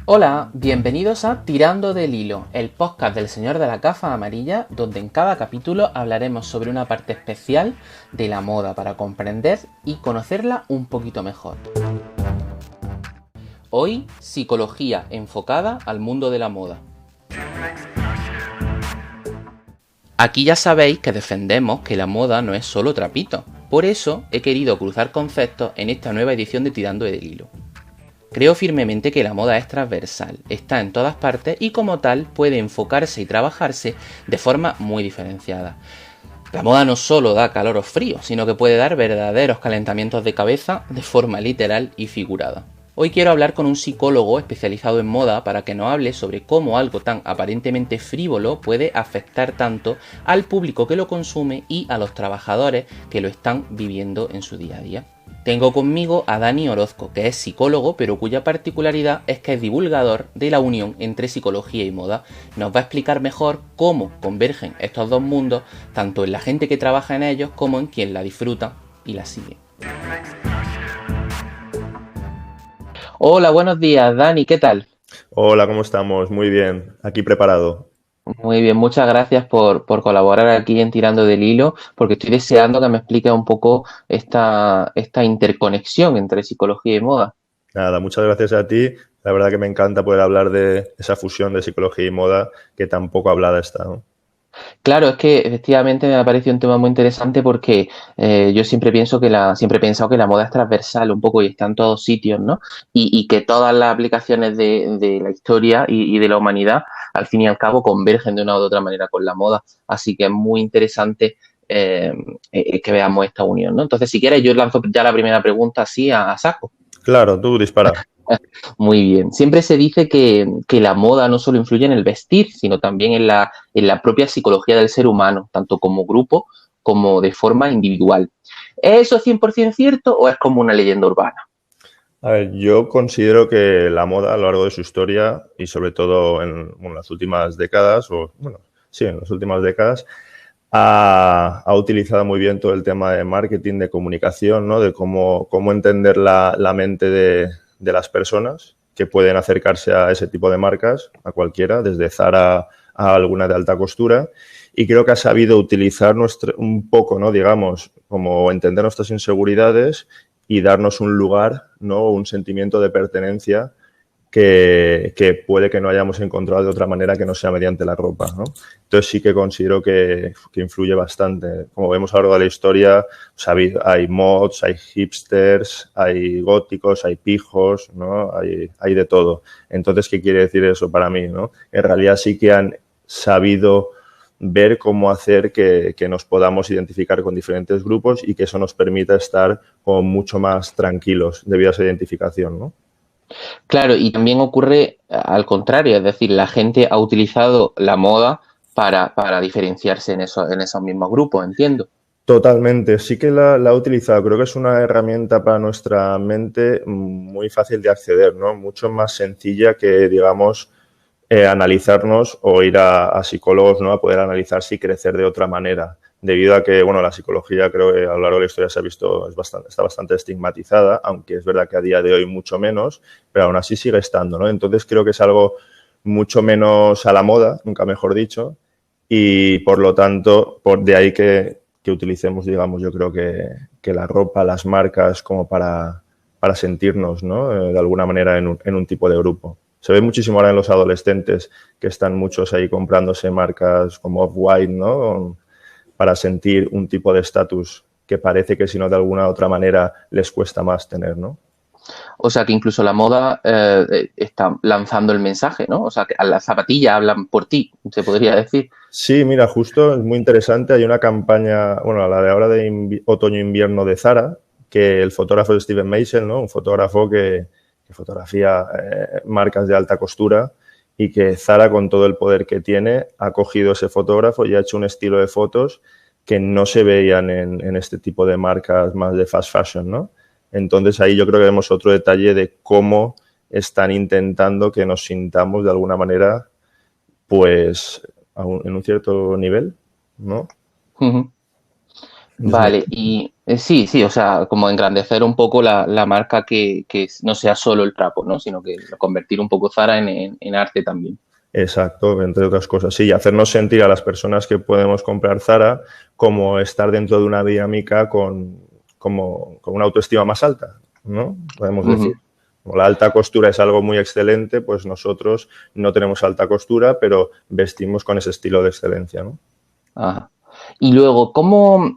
Hola, bienvenidos a Tirando del Hilo, el podcast del señor de la gafa amarilla, donde en cada capítulo hablaremos sobre una parte especial de la moda para comprender y conocerla un poquito mejor. Hoy, psicología enfocada al mundo de la moda. Aquí ya sabéis que defendemos que la moda no es solo trapito, por eso he querido cruzar conceptos en esta nueva edición de Tirando del Hilo. Creo firmemente que la moda es transversal, está en todas partes y como tal puede enfocarse y trabajarse de forma muy diferenciada. La moda no solo da calor o frío, sino que puede dar verdaderos calentamientos de cabeza de forma literal y figurada. Hoy quiero hablar con un psicólogo especializado en moda para que nos hable sobre cómo algo tan aparentemente frívolo puede afectar tanto al público que lo consume y a los trabajadores que lo están viviendo en su día a día. Tengo conmigo a Dani Orozco, que es psicólogo, pero cuya particularidad es que es divulgador de la unión entre psicología y moda. Nos va a explicar mejor cómo convergen estos dos mundos, tanto en la gente que trabaja en ellos como en quien la disfruta y la sigue. Hola, buenos días, Dani, ¿qué tal? Hola, ¿cómo estamos? Muy bien, aquí preparado. Muy bien, muchas gracias por colaborar aquí en Tirando del Hilo, porque estoy deseando que me expliques un poco esta interconexión entre psicología y moda. Nada, muchas gracias a ti. La verdad que me encanta poder hablar de esa fusión de psicología y moda que tan poco hablada está, ¿no? Claro, es que efectivamente me ha parecido un tema muy interesante porque yo siempre he pensado que la moda es transversal un poco y está en todos sitios, ¿no? Y que todas las aplicaciones de la historia y de la humanidad, al fin y al cabo, convergen de una u otra manera con la moda. Así que es muy interesante que veamos esta unión, ¿no? Entonces, si quieres, yo lanzo ya la primera pregunta así a saco. Claro, tú dispara. Muy bien. Siempre se dice que la moda no solo influye en el vestir, sino también en la propia psicología del ser humano, tanto como grupo como de forma individual. ¿Es eso 100% cierto o es como una leyenda urbana? A ver, yo considero que la moda a lo largo de su historia y sobre todo en las últimas décadas, o bueno, sí, en las últimas décadas, ha utilizado muy bien todo el tema de marketing, de comunicación, ¿no? De cómo entender la mente de las personas que pueden acercarse a ese tipo de marcas, a cualquiera, desde Zara a alguna de alta costura. Y creo que ha sabido utilizar un poco, ¿no? Digamos, como entender nuestras inseguridades y darnos un lugar, ¿no? Un sentimiento de pertenencia que puede que no hayamos encontrado de otra manera que no sea mediante la ropa, ¿no? Entonces sí que considero que influye bastante. Como vemos a lo largo de la historia, pues hay mods, hay hipsters, hay góticos, hay pijos, ¿no? Hay de todo. Entonces, ¿qué quiere decir eso para mí, ¿no? En realidad sí que han sabido ver cómo hacer que nos podamos identificar con diferentes grupos y que eso nos permita estar como mucho más tranquilos debido a esa identificación, ¿no? Claro, y también ocurre al contrario, es decir, la gente ha utilizado la moda para diferenciarse en esos mismos grupos, entiendo. Totalmente, sí que la he utilizado. Creo que es una herramienta para nuestra mente muy fácil de acceder, ¿no? Mucho más sencilla que, digamos, analizarnos o ir a psicólogos, ¿no? A poder analizarse y crecer de otra manera. Debido a que, bueno, la psicología creo que a lo largo de la historia se ha visto, está bastante estigmatizada, aunque es verdad que a día de hoy mucho menos, pero aún así sigue estando, ¿no? Entonces creo que es algo mucho menos a la moda, nunca mejor dicho, y por lo tanto, de ahí que utilicemos, digamos, yo creo que la ropa, las marcas, como para sentirnos, ¿no? De alguna manera en un tipo de grupo. Se ve muchísimo ahora en los adolescentes que están muchos ahí comprándose marcas como Off-White, ¿no? Para sentir un tipo de estatus que parece que si no de alguna otra manera les cuesta más tener, ¿no? O sea que incluso la moda está lanzando el mensaje, ¿no? O sea que las zapatillas hablan por ti, se podría decir. Sí, mira, justo es muy interesante. Hay una campaña, bueno, la de ahora de otoño-invierno de Zara, que el fotógrafo es Steven Meisel, ¿no? Un fotógrafo que fotografía marcas de alta costura y que Zara, con todo el poder que tiene, ha cogido ese fotógrafo y ha hecho un estilo de fotos que no se veían en este tipo de marcas más de fast fashion, ¿no? Entonces ahí yo creo que vemos otro detalle de cómo están intentando que nos sintamos de alguna manera pues en un cierto nivel, ¿no? Ujú. Entonces, Vale, no. Sí, sí, o sea, como engrandecer un poco la marca que no sea solo el trapo, ¿no? Sino que convertir un poco Zara en arte también. Exacto, entre otras cosas. Sí, y hacernos sentir a las personas que podemos comprar Zara como estar dentro de una dinámica con una autoestima más alta, ¿no? Podemos decir. Ujú. Como la alta costura es algo muy excelente, pues nosotros no tenemos alta costura, pero vestimos con ese estilo de excelencia, ¿no? Ajá. Y luego, ¿cómo,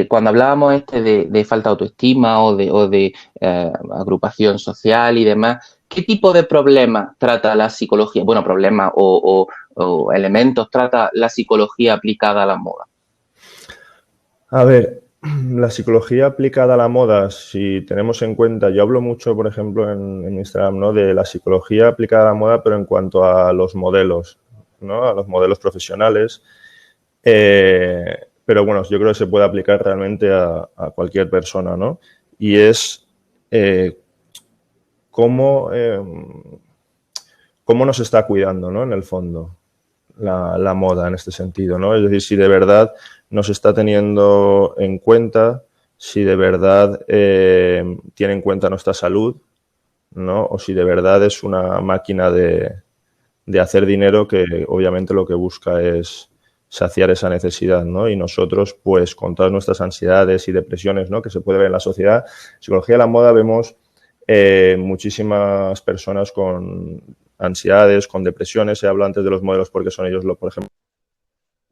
cuando hablábamos de falta de autoestima o de agrupación social y demás, qué tipo de problemas trata la psicología? Bueno, problemas o elementos trata la psicología aplicada a la moda. A ver, la psicología aplicada a la moda, si tenemos en cuenta, yo hablo mucho, por ejemplo, en Instagram, ¿no? De la psicología aplicada a la moda, pero en cuanto a los modelos, ¿no? A los modelos profesionales. Pero bueno, yo creo que se puede aplicar realmente a cualquier persona, ¿no? Y es eh, cómo, cómo nos está cuidando, ¿no? En el fondo, la moda en este sentido, ¿no? Es decir, si de verdad nos está teniendo en cuenta, si de verdad tiene en cuenta nuestra salud, ¿no? O si de verdad es una máquina de hacer dinero que obviamente lo que busca es saciar esa necesidad, ¿no? Y nosotros, pues, con todas nuestras ansiedades y depresiones, ¿no? Que se puede ver en la sociedad, psicología de la moda vemos muchísimas personas con ansiedades, con depresiones. Se habla antes de los modelos porque son ellos, por ejemplo,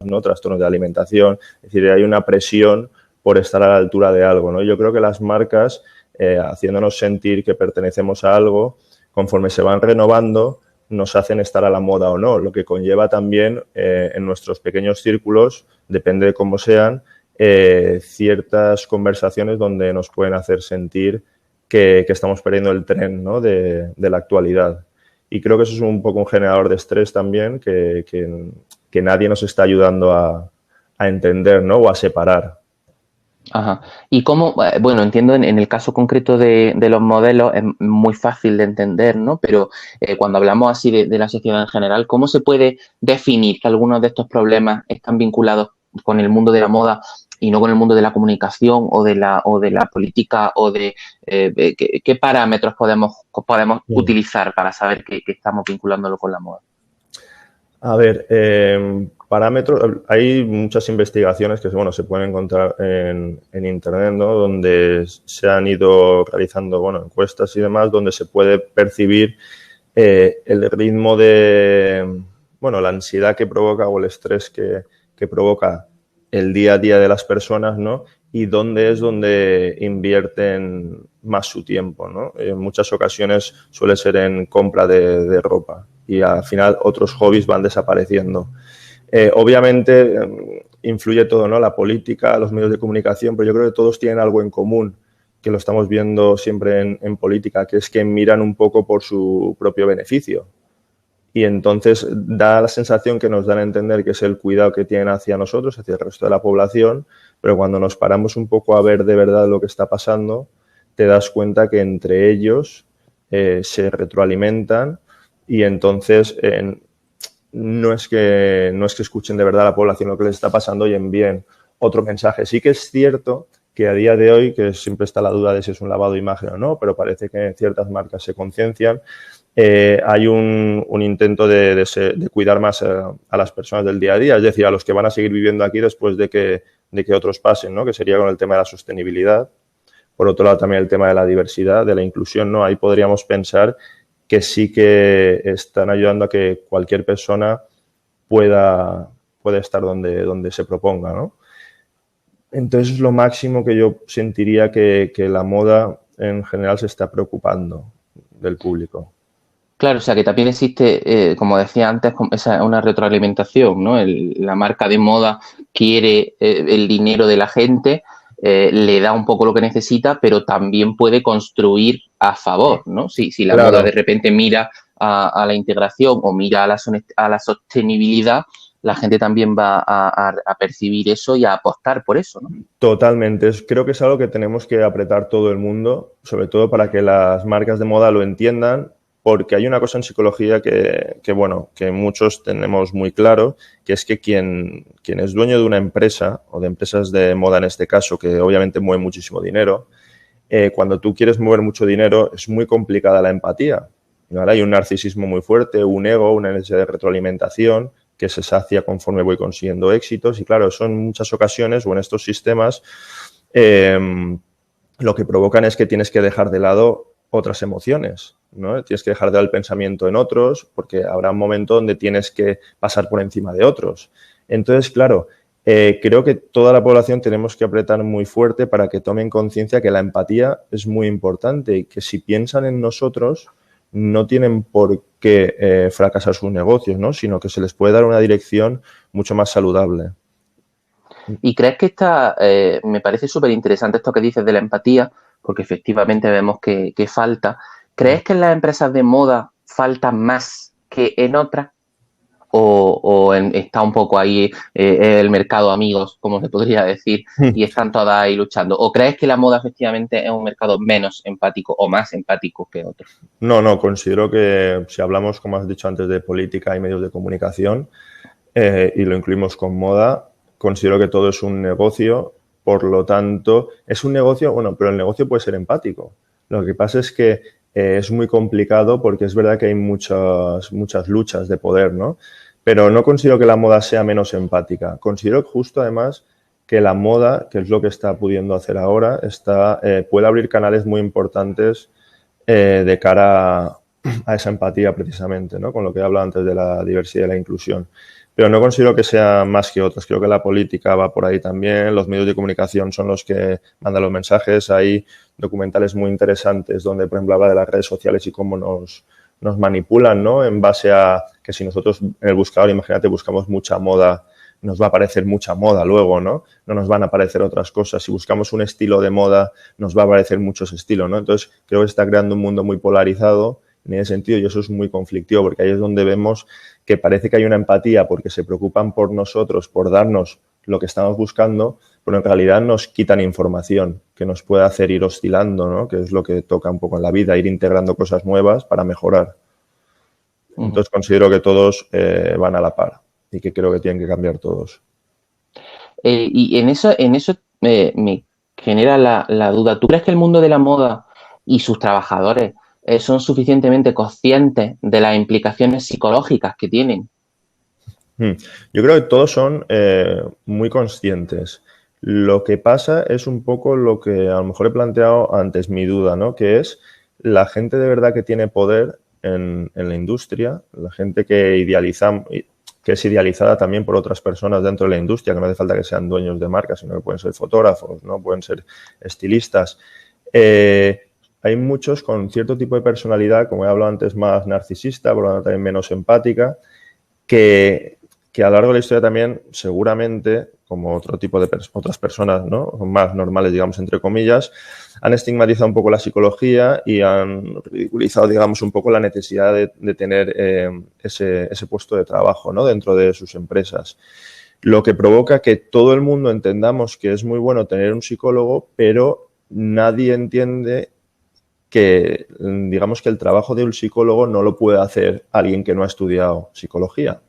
¿no? Trastornos de alimentación. Es decir, hay una presión por estar a la altura de algo, ¿no? Yo creo que las marcas, haciéndonos sentir que pertenecemos a algo, conforme se van renovando, nos hacen estar a la moda o no, lo que conlleva también en nuestros pequeños círculos, depende de cómo sean, ciertas conversaciones donde nos pueden hacer sentir que estamos perdiendo el tren, ¿no? de la actualidad. Y creo que eso es un poco un generador de estrés también que nadie nos está ayudando a entender, ¿no? O a separar. Ajá. Y cómo, bueno, entiendo en el caso concreto de los modelos es muy fácil de entender, ¿no? Pero cuando hablamos así de la sociedad en general, ¿cómo se puede definir que algunos de estos problemas están vinculados con el mundo de la moda y no con el mundo de la comunicación o de la política qué parámetros podemos Sí. utilizar para saber que estamos vinculándolo con la moda? A ver, parámetros, hay muchas investigaciones que bueno, se pueden encontrar en Internet, ¿no? Donde se han ido realizando bueno, encuestas y demás, donde se puede percibir el ritmo de, bueno, la ansiedad que provoca o el estrés que provoca el día a día de las personas, ¿no? Y dónde es donde invierten más su tiempo, ¿no? En muchas ocasiones suele ser en compra de ropa y al final otros hobbies van desapareciendo. Obviamente influye todo, ¿no? La política, los medios de comunicación, pero yo creo que todos tienen algo en común, que lo estamos viendo siempre en política, que es que miran un poco por su propio beneficio. Y entonces da la sensación que nos dan a entender que es el cuidado que tienen hacia nosotros, hacia el resto de la población, pero cuando nos paramos un poco a ver de verdad lo que está pasando, te das cuenta que entre ellos se retroalimentan y entonces no es que escuchen de verdad a la población lo que les está pasando y envíen otro mensaje. Sí que es cierto que a día de hoy, que siempre está la duda de si es un lavado de imagen o no, pero parece que ciertas marcas se conciencian, hay un intento de cuidar más a las personas del día a día, es decir, a los que van a seguir viviendo aquí después de que otros pasen, ¿no? Que sería con el tema de la sostenibilidad. Por otro lado, también el tema de la diversidad, de la inclusión, ¿no? Ahí podríamos pensar que sí que están ayudando a que cualquier persona pueda estar donde se proponga, ¿no? Entonces es lo máximo que yo sentiría que la moda en general se está preocupando del público. Claro, o sea que también existe, como decía antes, una retroalimentación, ¿no? La marca de moda quiere el dinero de la gente, le da un poco lo que necesita, pero también puede construir a favor, ¿no? Si la moda de Claro, repente mira a la integración o mira a la sostenibilidad, la gente también va a percibir eso y a apostar por eso, ¿no? totalmente. Creo que es algo que tenemos que apretar todo el mundo, sobre todo para que las marcas de moda lo entiendan porque hay una cosa en psicología bueno, que muchos tenemos muy claro, que es que quien es dueño de una empresa, o de empresas de moda en este caso, que obviamente mueven muchísimo dinero, cuando tú quieres mover mucho dinero es muy complicada la empatía. ¿Vale? Hay un narcisismo muy fuerte, un ego, una necesidad de retroalimentación que se sacia conforme voy consiguiendo éxitos y claro, eso en muchas ocasiones o en estos sistemas lo que provocan es que tienes que dejar de lado otras emociones, ¿no? Tienes que dejar de lado el pensamiento en otros porque habrá un momento donde tienes que pasar por encima de otros. Entonces, claro, creo que toda la población tenemos que apretar muy fuerte para que tomen conciencia que la empatía es muy importante y que si piensan en nosotros no tienen por qué fracasar sus negocios, ¿no? Sino que se les puede dar una dirección mucho más saludable. ¿Y crees que me parece súper interesante esto que dices de la empatía, porque efectivamente vemos que falta? ¿Crees que en las empresas de moda falta más que en otras? Está un poco ahí el mercado amigos, como se podría decir, y están todas ahí luchando? ¿O crees que la moda efectivamente es un mercado menos empático o más empático que otros? No, considero que si hablamos, como has dicho antes, de política y medios de comunicación, y lo incluimos con moda, considero que todo es un negocio, por lo tanto, es un negocio, bueno, pero el negocio puede ser empático. Lo que pasa es que es muy complicado porque es verdad que hay muchas luchas de poder, ¿no? Pero no considero que la moda sea menos empática. Considero justo, además, que la moda, que es lo que está pudiendo hacer ahora, puede abrir canales muy importantes de cara a esa empatía precisamente, ¿no? Con lo que he hablado antes de la diversidad y la inclusión. Pero no considero que sea más que otras. Creo que la política va por ahí también. Los medios de comunicación son los que mandan los mensajes. Hay documentales muy interesantes donde, por ejemplo, habla de las redes sociales y cómo nos manipulan, ¿no? En base a que si nosotros en el buscador, imagínate, buscamos mucha moda, nos va a aparecer mucha moda luego, ¿no? No nos van a aparecer otras cosas. Si buscamos un estilo de moda, nos va a aparecer muchos estilos, ¿no? Entonces, creo que está creando un mundo muy polarizado en ese sentido y eso es muy conflictivo porque ahí es donde vemos que parece que hay una empatía porque se preocupan por nosotros, por darnos lo que estamos buscando, pero en realidad nos quitan información que nos puede hacer ir oscilando, ¿no? Que es lo que toca un poco en la vida, ir integrando cosas nuevas para mejorar. Entonces considero que todos van a la par y que creo que tienen que cambiar todos. Y en eso me genera la duda. ¿Tú crees que el mundo de la moda y sus trabajadores son suficientemente conscientes de las implicaciones psicológicas que tienen? Yo creo que todos son muy conscientes. Lo que pasa es un poco lo que a lo mejor he planteado antes, mi duda, ¿no? Que es la gente de verdad que tiene poder en la industria, la gente que es idealizada también por otras personas dentro de la industria, que no hace falta que sean dueños de marcas, sino que pueden ser fotógrafos, ¿no? Pueden ser estilistas. Hay muchos con cierto tipo de personalidad, como he hablado antes, más narcisista, por lo tanto también menos empática, que a lo largo de la historia también, seguramente, como otro tipo de otras personas, ¿no? Más normales, digamos, entre comillas, han estigmatizado un poco la psicología y han ridiculizado, digamos, un poco la necesidad de tener ese puesto de trabajo, ¿no? Dentro de sus empresas. Lo que provoca que todo el mundo entendamos que es muy bueno tener un psicólogo, pero nadie entiende que, digamos, que el trabajo de un psicólogo no lo puede hacer alguien que no ha estudiado psicología.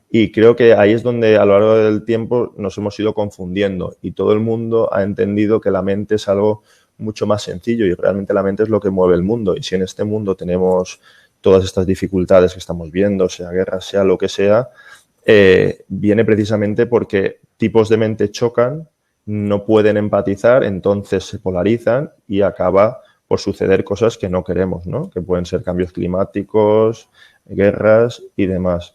Y creo que ahí es donde a lo largo del tiempo nos hemos ido confundiendo y todo el mundo ha entendido que la mente es algo mucho más sencillo y realmente la mente es lo que mueve el mundo. Y si en este mundo tenemos todas estas dificultades que estamos viendo, sea guerra, sea lo que sea, viene precisamente porque tipos de mente chocan, no pueden empatizar, entonces se polarizan y acaba por suceder cosas que no queremos, ¿no? Que pueden ser cambios climáticos, guerras y demás.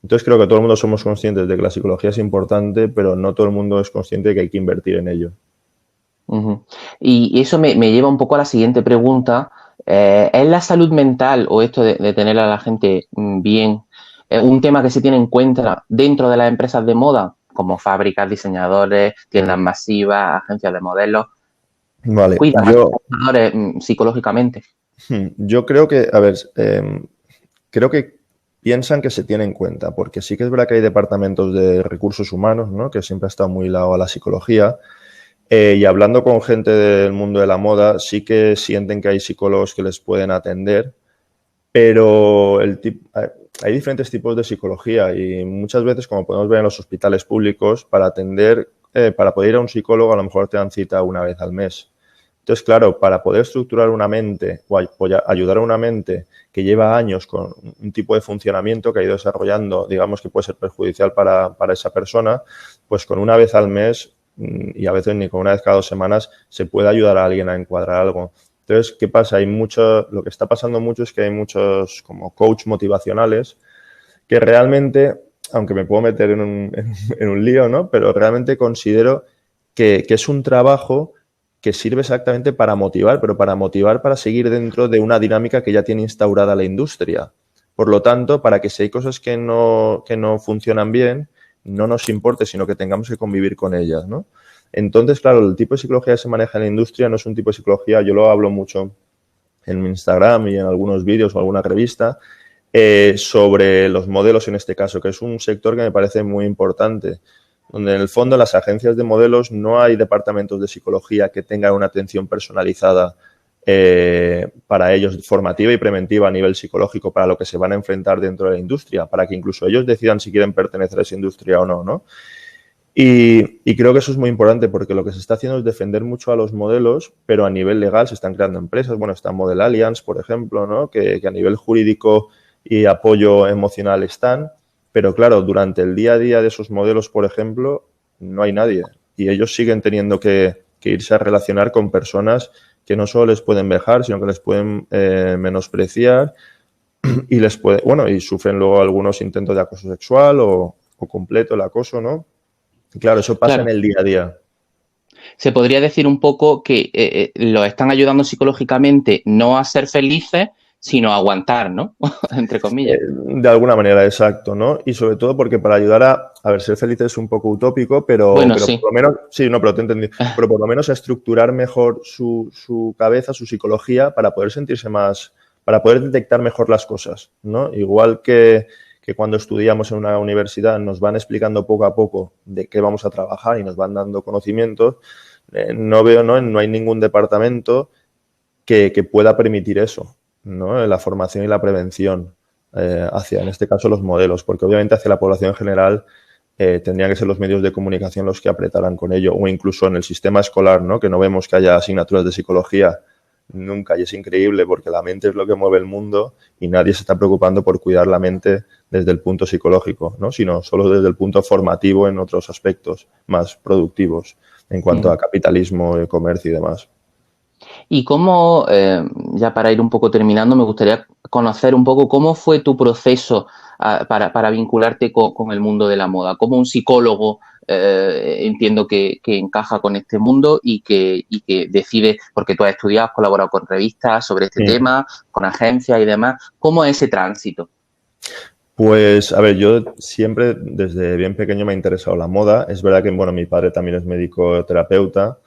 Entonces creo que todo el mundo somos conscientes de que la psicología es importante, pero no todo el mundo es consciente de que hay que invertir en ello. Y eso me lleva un poco a la siguiente pregunta. ¿Es la salud mental o esto de tener a la gente bien un tema que se tiene en cuenta dentro de las empresas de moda, como fábricas, diseñadores, tiendas masivas, agencias de modelos? Vale, ¿Cuidan a los trabajadores psicológicamente? Yo creo que, a ver, creo que piensan que se tiene en cuenta, porque sí que es verdad que hay departamentos de recursos humanos, ¿no? Que siempre ha estado muy ligado a la psicología. Y hablando con gente del mundo de la moda, sí que sienten que hay psicólogos que les pueden atender, pero hay diferentes tipos de psicología y muchas veces, como podemos ver en los hospitales públicos, para poder ir a un psicólogo a lo mejor te dan cita una vez al mes. Entonces, claro, para poder estructurar una mente o ayudar a una mente que lleva años con un tipo de funcionamiento que ha ido desarrollando, digamos que puede ser perjudicial para esa persona, pues con una vez al mes y a veces ni con una vez cada 2 semanas se puede ayudar a alguien a encuadrar algo. Entonces, ¿qué pasa? Lo que está pasando mucho es que hay muchos como coach motivacionales que realmente, aunque me puedo meter en un lío, ¿no? Pero realmente considero que es un trabajo que sirve exactamente para motivar, pero para motivar para seguir dentro de una dinámica que ya tiene instaurada la industria. Por lo tanto, para que si hay cosas que no funcionan bien, no nos importe, sino que tengamos que convivir con ellas, ¿no? Entonces, claro, el tipo de psicología que se maneja en la industria no es un tipo de psicología, yo lo hablo mucho en mi Instagram y en algunos vídeos o alguna revista, sobre los modelos en este caso, que es un sector que me parece muy importante, donde en el fondo en las agencias de modelos no hay departamentos de psicología que tengan una atención personalizada para ellos, formativa y preventiva a nivel psicológico, para lo que se van a enfrentar dentro de la industria, para que incluso ellos decidan si quieren pertenecer a esa industria o no, ¿no? Y creo que eso es muy importante porque lo que se está haciendo es defender mucho a los modelos, pero a nivel legal se están creando empresas. Bueno, está Model Alliance, por ejemplo, ¿no? Que a nivel jurídico y apoyo emocional están, pero claro, durante el día a día de esos modelos, por ejemplo, no hay nadie. Y ellos siguen teniendo que irse a relacionar con personas que no solo les pueden vejar, sino que les pueden menospreciar y y sufren luego algunos intentos de acoso sexual o completo el acoso, ¿no? Y claro, eso pasa en Claro. el día a día. Se podría decir un poco que los están ayudando psicológicamente no a ser felices, sino a aguantar, ¿no? Entre comillas. De alguna manera, exacto, ¿no? Y sobre todo porque para ayudar a ver, ser feliz es un poco utópico, Bueno, pero por sí. lo menos, sí, no, pero te entendí, pero por lo menos a estructurar mejor su cabeza, su psicología, para poder sentirse más, para poder detectar mejor las cosas, ¿no? Igual que cuando estudiamos en una universidad nos van explicando poco a poco de qué vamos a trabajar y nos van dando conocimientos, no hay ningún departamento que pueda permitir eso, ¿no? La formación y la prevención hacia, en este caso, los modelos, porque obviamente hacia la población en general tendrían que ser los medios de comunicación los que apretaran con ello, o incluso en el sistema escolar, ¿no? Que no vemos que haya asignaturas de psicología nunca, y es increíble porque la mente es lo que mueve el mundo y nadie se está preocupando por cuidar la mente desde el punto psicológico, ¿no? Sino solo desde el punto formativo en otros aspectos más productivos en cuanto a capitalismo, comercio y demás. Y cómo, ya para ir un poco terminando, me gustaría conocer un poco cómo fue tu proceso para vincularte con el mundo de la moda. Como un psicólogo entiendo que encaja con este mundo y que decide, porque tú has estudiado, has colaborado con revistas sobre este Sí. tema, con agencias y demás. ¿Cómo es ese tránsito? Pues, a ver, yo siempre desde bien pequeño me ha interesado la moda. Es verdad que, bueno, mi padre también es médico terapeuta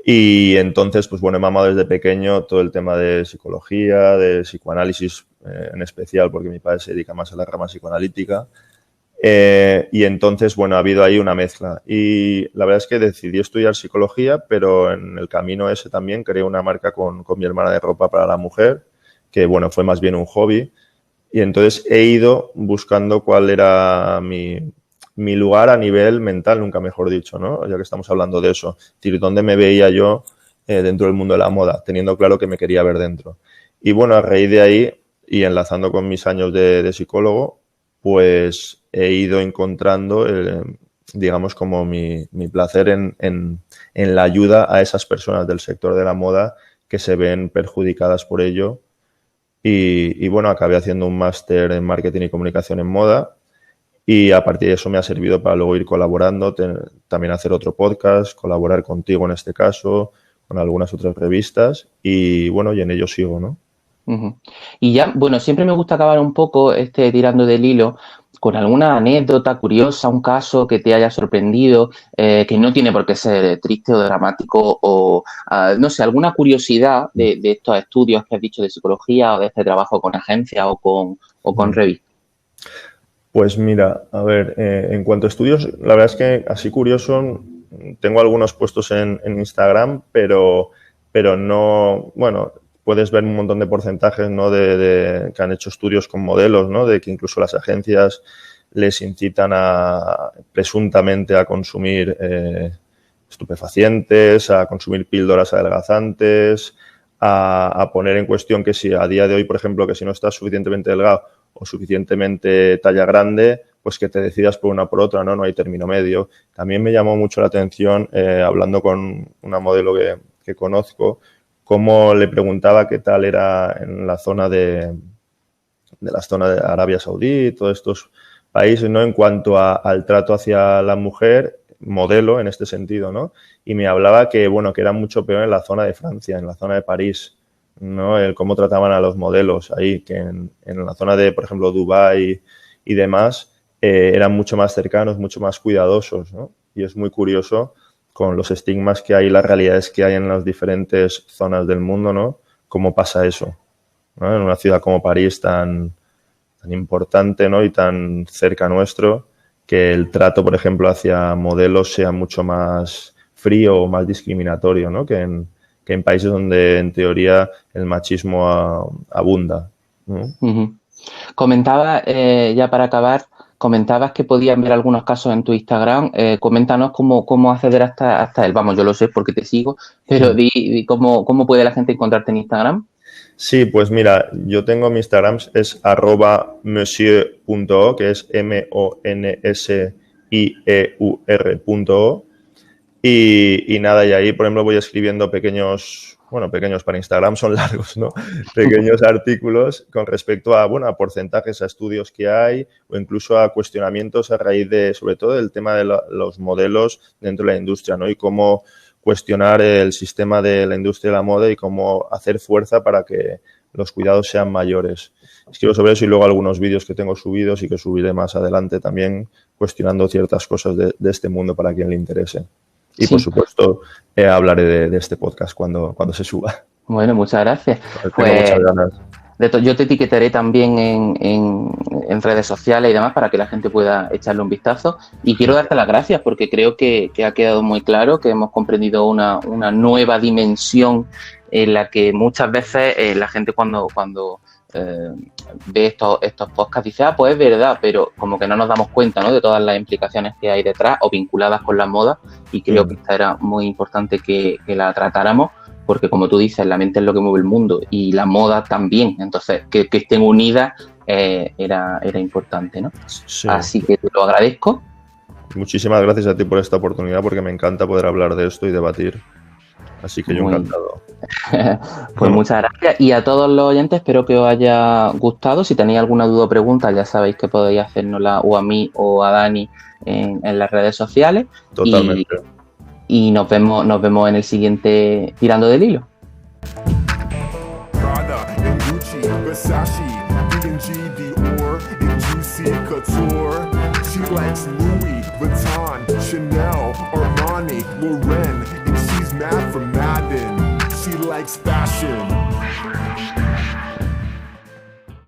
y entonces, pues bueno, he mamado desde pequeño todo el tema de psicología, de psicoanálisis en especial, porque mi padre se dedica más a la rama psicoanalítica. Y entonces, bueno, ha habido ahí una mezcla. Y la verdad es que decidí estudiar psicología, pero en el camino ese también creé una marca con mi hermana de ropa para la mujer, que, bueno, fue más bien un hobby. Y entonces he ido buscando cuál era mi lugar a nivel mental, nunca mejor dicho, ¿no? Ya que estamos hablando de eso. Es decir, dónde me veía yo dentro del mundo de la moda, teniendo claro que me quería ver dentro. Y bueno, a raíz de ahí y enlazando con mis años de psicólogo, pues he ido encontrando, digamos, como mi placer en la ayuda a esas personas del sector de la moda que se ven perjudicadas por ello y bueno, acabé haciendo un máster en marketing y comunicación en moda y a partir de eso me ha servido para luego ir colaborando, también hacer otro podcast, colaborar contigo en este caso, con algunas otras revistas y bueno, y en ello sigo, ¿no? Ujú. Y ya, bueno, siempre me gusta acabar un poco tirando del hilo con alguna anécdota curiosa, un caso que te haya sorprendido, que no tiene por qué ser triste o dramático, o no sé, alguna curiosidad de estos estudios que has dicho de psicología o de este trabajo con agencias o con revistas. Pues mira, a ver, en cuanto a estudios, la verdad es que así curioso, tengo algunos puestos en Instagram, pero no, bueno, puedes ver un montón de porcentajes, ¿no? Que han hecho estudios con modelos, ¿no? De que incluso las agencias les incitan presuntamente a consumir estupefacientes, a consumir píldoras adelgazantes, a poner en cuestión que si a día de hoy, por ejemplo, que si no estás suficientemente delgado o suficientemente talla grande, pues que te decidas por una o por otra, ¿no? No hay término medio. También me llamó mucho la atención, hablando con una modelo que conozco, cómo le preguntaba qué tal era en la zona de Arabia Saudí, todos estos países, ¿no? En cuanto al trato hacia la mujer, modelo en este sentido, ¿no? Y me hablaba que, bueno, que era mucho peor en la zona de Francia, en la zona de París, ¿no? El cómo trataban a los modelos ahí, que en la zona de, por ejemplo, Dubái y demás, eran mucho más cercanos, mucho más cuidadosos, ¿no? Y es muy curioso con los estigmas que hay, las realidades que hay en las diferentes zonas del mundo, ¿no? Cómo pasa eso, ¿no? En una ciudad como París tan importante, ¿no? Y tan cerca nuestro, que el trato, por ejemplo, hacia modelos sea mucho más frío o más discriminatorio, ¿no? Que en países donde, en teoría, el machismo abunda, ¿no? Uh-huh. Comentaba, ya para acabar, comentabas que podían ver algunos casos en tu Instagram. Coméntanos cómo acceder hasta él. Vamos, yo lo sé porque te sigo, pero di cómo puede la gente encontrarte en Instagram. Sí, pues mira, yo tengo mi Instagram, es @monsieur.o, que es MONSIEUR.o. Y nada, y ahí, por ejemplo, voy escribiendo pequeños para Instagram, son largos, ¿no? Pequeños artículos con respecto a porcentajes, a estudios que hay o incluso a cuestionamientos a raíz sobre todo, del tema de los modelos dentro de la industria, ¿no? Y cómo cuestionar el sistema de la industria de la moda y cómo hacer fuerza para que los cuidados sean mayores. Escribo sobre eso y luego algunos vídeos que tengo subidos y que subiré más adelante también cuestionando ciertas cosas de este mundo para quien le interese. Y, por supuesto, hablaré de este podcast cuando se suba. Bueno, muchas gracias. Tengo muchas ganas. Yo te etiquetaré también en redes sociales y demás para que la gente pueda echarle un vistazo. Y quiero darte las gracias porque creo que ha quedado muy claro que hemos comprendido una nueva dimensión en la que muchas veces la gente cuando ve estos podcasts dice, pues es verdad, pero como que no nos damos cuenta, ¿no? De todas las implicaciones que hay detrás o vinculadas con la moda, y creo que esta era muy importante que la tratáramos, porque como tú dices, la mente es lo que mueve el mundo y la moda también, entonces que estén unidas era importante, ¿no? Sí. Así que te lo agradezco. Muchísimas gracias a ti por esta oportunidad, porque me encanta poder hablar de esto y debatir. Así que yo encantado. Pues muchas gracias. Y a todos los oyentes, espero que os haya gustado. Si tenéis alguna duda o pregunta, ya sabéis que podéis hacérnosla o a mí o a Dani en las redes sociales. Totalmente. Y nos vemos en el siguiente Tirando del Hilo. Prada and Gucci, Versace, D&G, Dior, and Juicy Couture. She likes Louis Vuitton, Chanel, Armani, Lauren, and she's mad for Madden. She likes fashion.